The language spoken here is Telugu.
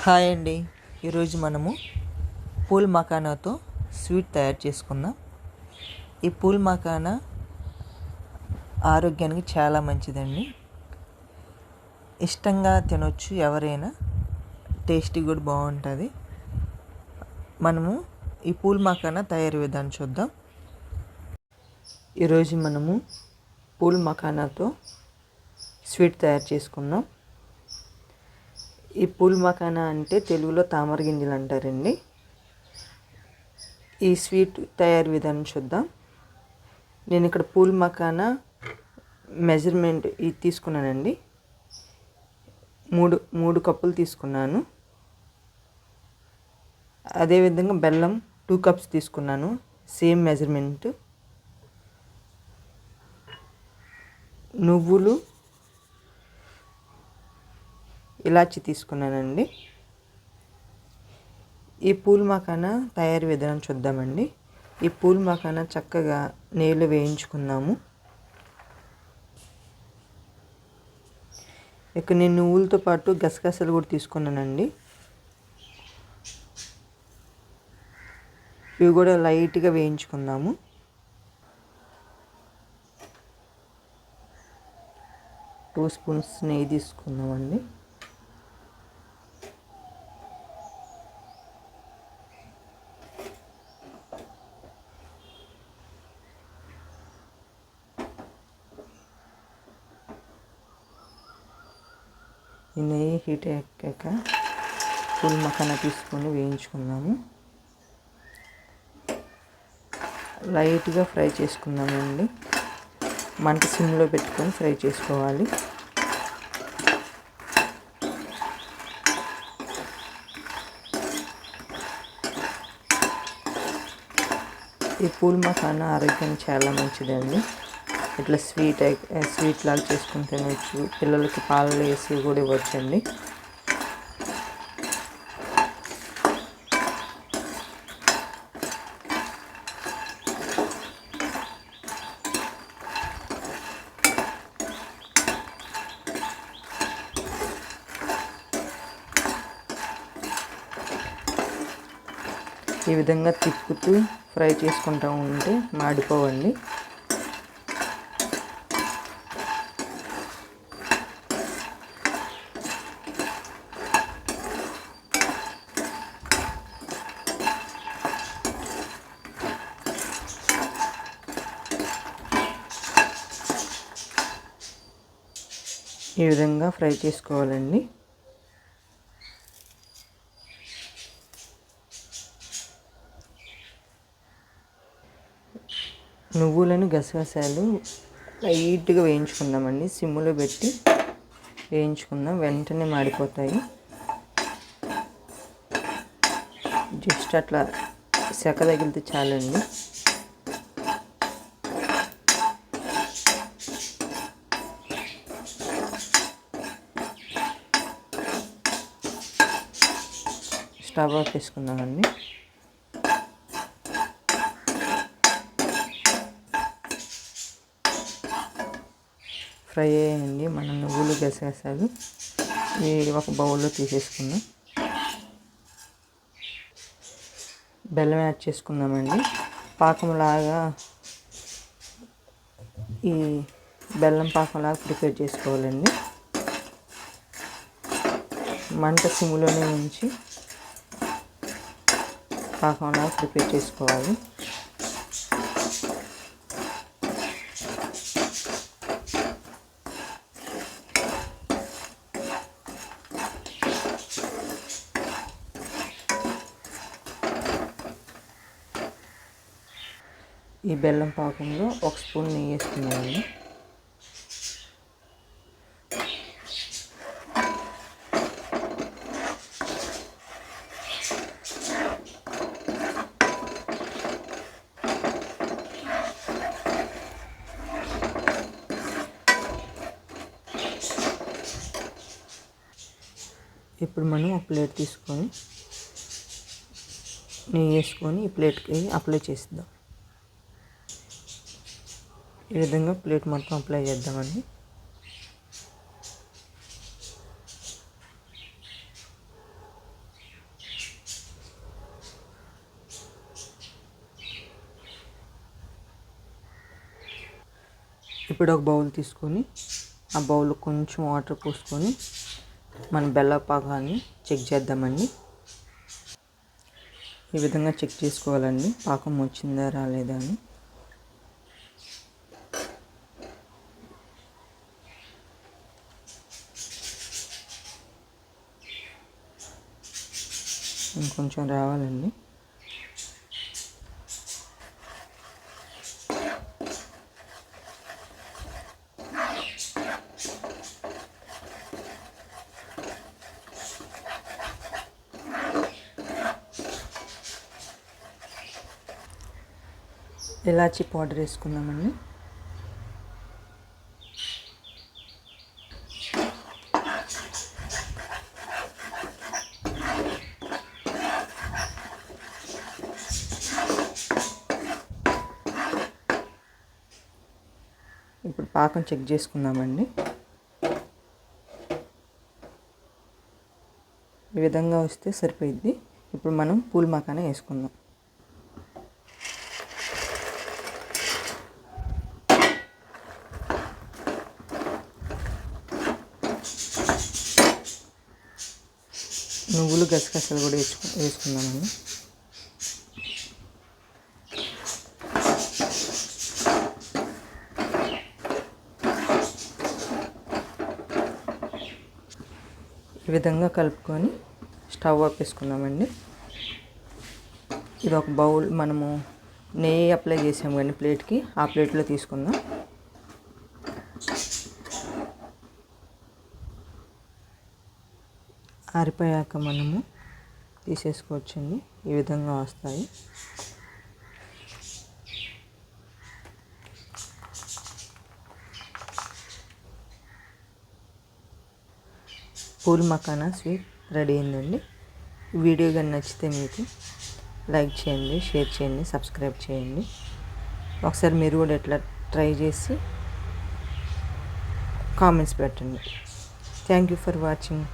హాయ్ అండి. ఈరోజు మనము పూల్ మఖానాతో స్వీట్ తయారు చేసుకుందాం. ఈ పూల్ మఖానా ఆరోగ్యానికి చాలా మంచిదండి. ఇష్టంగా తినొచ్చు ఎవరైనా, టేస్టీ కూడా బాగుంటుంది. మనము ఈ పూల్ మఖానా తయారీ విధానం చూద్దాం. ఈరోజు మనము పూల్ మఖానాతో స్వీట్ తయారు చేసుకుందాం. ఈ పూల్ మఖానా అంటే తెలుగులో తామర గింజలు అంటారండి. ఈ స్వీట్ తయారు విధానం చూద్దాం. నేను ఇక్కడ పూల్ మఖానా మెజర్మెంట్ ఇది తీసుకున్నానండి. మూడు కప్పులు తీసుకున్నాను. అదేవిధంగా బెల్లం 2 కప్స్ తీసుకున్నాను, సేమ్ మెజర్మెంట్. నువ్వులు, ఇలాచి తీసుకున్నానండి. ఈ పూల్ మఖానా తయారీ విధానం చూద్దామండి. ఈ పూల్ మఖానా చక్కగా నెయ్యిలో వేయించుకుందాము. ఇక నేను నువ్వులతో పాటు గసగసాలు కూడా తీసుకున్నానండి. ఇవి కూడా లైట్గా వేయించుకుందాము. టూ స్పూన్స్ నెయ్యి తీసుకుందామండి. ఈ నెయ్యి హీట్ ఎక్కాక పూల్ మఖానా తీసుకొని వేయించుకుందాము. లైట్గా ఫ్రై చేసుకుందామండి. మంట సిమ్లో పెట్టుకొని ఫ్రై చేసుకోవాలి. ఈ పూల్ మఖానా ఆరోగ్యానికి చాలా మంచిదండి. ఇట్లా స్వీట్ లాగా చేసుకుని తినవచ్చు. పిల్లలకి పాలలో వేసి కూడా ఇవ్వచ్చండి. ఈ విధంగా తిప్పుతూ ఫ్రై చేసుకుంటూ ఉంటే మాడిపోవండి. ఈ విధంగా ఫ్రై చేసుకోవాలండి. నువ్వులను గసగసాలు లైట్గా వేయించుకుందామండి. సిమ్లో పెట్టి వేయించుకుందాం, వెంటనే మాడిపోతాయి. జస్ట్ అట్లా సెక తగిలితే చాలండి. స్టవ్ ఆఫ్ చేసుకుందామండి. ఫ్రై అయ్యండి మన నువ్వులు గసగసాలు. ఇవి ఒక బౌల్లో తీసేసుకుందాం. బెల్లం యాడ్ చేసుకుందామండి. పాకంలాగా ఈ బెల్లం పాకంలాగా ప్రిపేర్ చేసుకోవాలండి. మంట సిమ్లోనే ఉంచి పాకంలాగా ప్రిపేర్ చేసుకోవాలి. ఈ బెల్లం పాకంలో 1 స్పూన్ నెయ్యి వేసుకున్నామండి. ఇప్పుడు మనం ఒక ప్లేట్ తీసుకొని నెయ్యి వేసుకొని ఈ ప్లేట్కి అప్లై చేద్దాం. ఈ విధంగా ప్లేట్ మొత్తం అప్లై చేద్దామండి. ఇప్పుడు ఒక బౌల్ తీసుకొని ఆ బౌల్ కొంచెం వాటర్ పోసుకొని మన బెల్లం పాకాన్ని చెక్ చేద్దామండి. ఈ విధంగా చెక్ చేసుకోవాలండి, పాకం వచ్చిందా రాలేదా అని. ఇంకొంచెం రావాలండి. ఇలాచీ పౌడర్ వేసుకుందామండి. ఇప్పుడు పాకం చెక్ చేసుకుందామండి. ఈ విధంగా వస్తే సరిపోయిద్ది. ఇప్పుడు మనం పూల్ మకానా వేసుకుందాం. నువ్వులు గసగసాలు కూడా వేసుకుందామండి. ఈ విధంగా కలుపుకొని స్టవ్ ఆపేసుకుందామండి. ఇది ఒక బౌల్, మనము నెయ్యి అప్లై చేసాము కానీ ప్లేట్కి, ఆ ప్లేట్లో తీసుకుందాం. ఆరిపోయాక మనము తీసేసుకోవచ్చండి. ఈ విధంగా వస్తాయి. పూల్ మకానా స్వీట్ రెడీ అయిందండి. వీడియో కానీ నచ్చితే మీకు లైక్ చేయండి, షేర్ చేయండి, సబ్స్క్రైబ్ చేయండి. ఒకసారి మీరు కూడా ఎట్లా ట్రై చేసి కామెంట్స్ పెట్టండి. Thank you for watching.